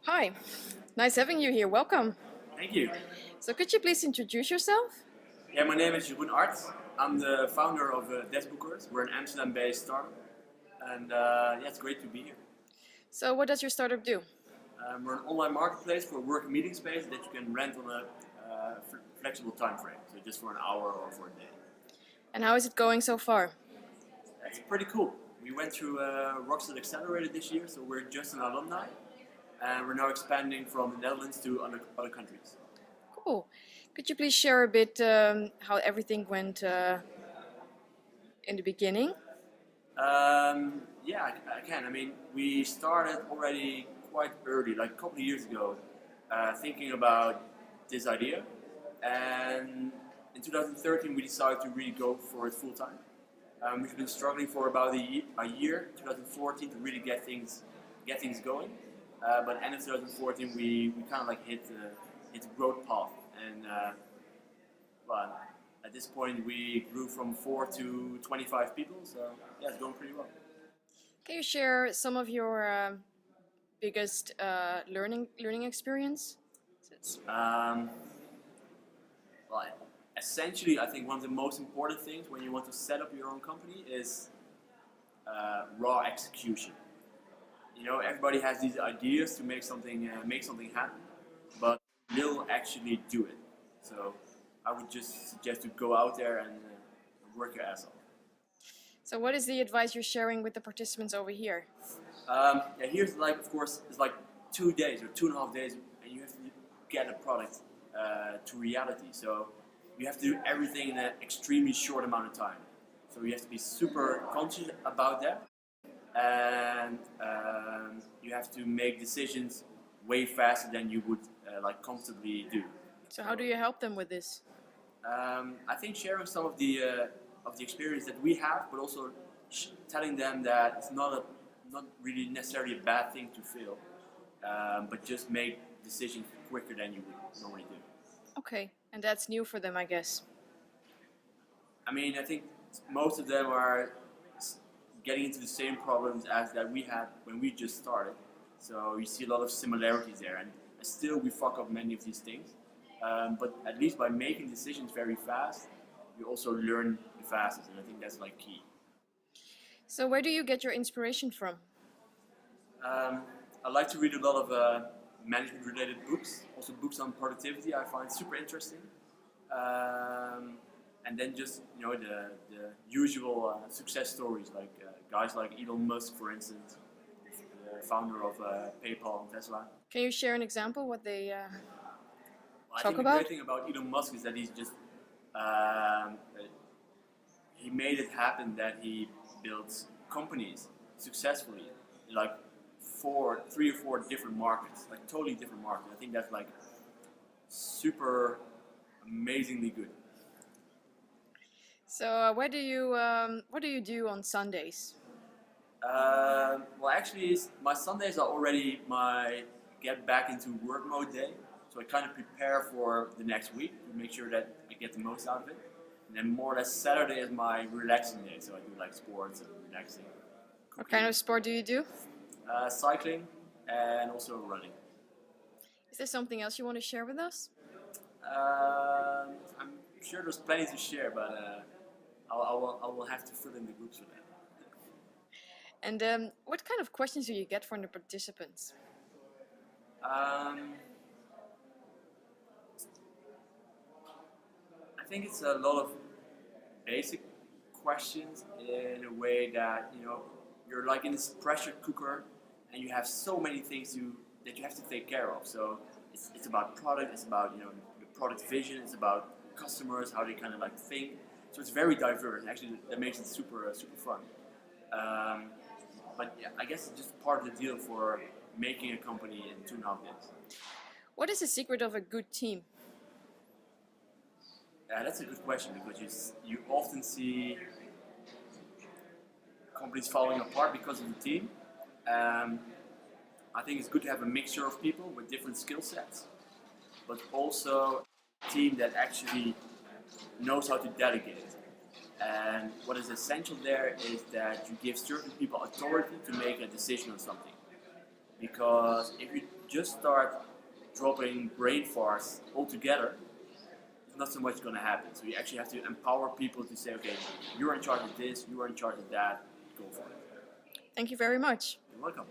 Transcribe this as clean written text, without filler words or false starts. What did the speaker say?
Hi, nice having you here. Welcome. Thank you. So, could you please introduce yourself? Yeah, my name is Jeroen Arts. I'm the founder of Deskbookers. We're an Amsterdam-based startup, and yeah, it's great to be here. So, what does your startup do? We're an online marketplace for work and meeting space that you can rent on a flexible time frame, so just for an hour or for a day. And how is it going so far? It's pretty cool. We went through Rockstart Accelerator this year, so we're just an alumni, and we're now expanding from the Netherlands to other countries. Cool. Could you please share a bit how everything went in the beginning? Yeah, I can. I mean, we started already quite early, like a couple of years ago, thinking about this idea. And in 2013, we decided to really go for it full time. We've been struggling for about a year, 2014, to really get things going. But end of 2014, we kind of like hit the growth path, and well, at this point, we grew from 4 to 25 people, so yeah, it's going pretty well. Can you share some of your biggest learning experience? Um, well, essentially, I think one of the most important things when you want to set up your own company is raw execution. You know, everybody has these ideas to make something happen, but they'll actually do it. So I would just suggest to go out there and work your ass off. So, what is the advice you're sharing with the participants over here? Yeah, here's like, of course, it's like 2 days or 2.5 days, and you have to get a product to reality. So you have to do everything in an extremely short amount of time. So you have to be super conscious about that, and you have to make decisions way faster than you would like comfortably do. So, how do you help them with this? I think sharing some of the experience that we have, but also telling them that it's not really necessarily a bad thing to fail, but just make decisions quicker than you would normally do. Okay, and that's new for them, I guess. I mean, I think most of them are getting into the same problems as that we had when we just started. So you see a lot of similarities there, and still we fuck up many of these things. But at least by making decisions very fast, you also learn the fastest, and I think that's like key. So, where do you get your inspiration from? I like to read a lot of management-related books, also books on productivity. I find super interesting, and then just the usual success stories, like guys like Elon Musk, for instance, the founder of PayPal and Tesla. Can you share an example what they Well, I talk think the about? great thing about Elon Musk is that he's just he made it happen, that he built companies successfully, like three or four different markets, like totally different markets. I think that's like super amazingly good. So, what do you do on Sundays? Well, actually, my Sundays are already my get back into work mode day. So I kind of prepare for the next week to make sure that I get the most out of it. And then more or less Saturday is my relaxing day. So I do like sports and relaxing. What kind of sport do you do? Cycling and also running. Is there something else you want to share with us? I'm sure there's plenty to share, but I will have to fill in the groups for that. And what kind of questions do you get from the participants? I think it's a lot of basic questions in a way that you're like in this pressure cooker, and you have so many things that you have to take care of. So it's about product, it's about the product vision, it's about customers, how they kind of like think. So it's very diverse. Actually, that makes it super fun. But yeah, I guess it's just part of the deal for making a company in 2.5 years. What is the secret of a good team? Yeah, that's a good question, because you often see companies falling apart because of the team. I think it's good to have a mixture of people with different skill sets, but also a team that actually knows how to delegate. And what is essential there is that you give certain people authority to make a decision on something. Because if you just start dropping brain farts altogether, there's not so much going to happen. So you actually have to empower people to say, okay, you're in charge of this, you are in charge of that, go for it. Thank you very much. You're welcome.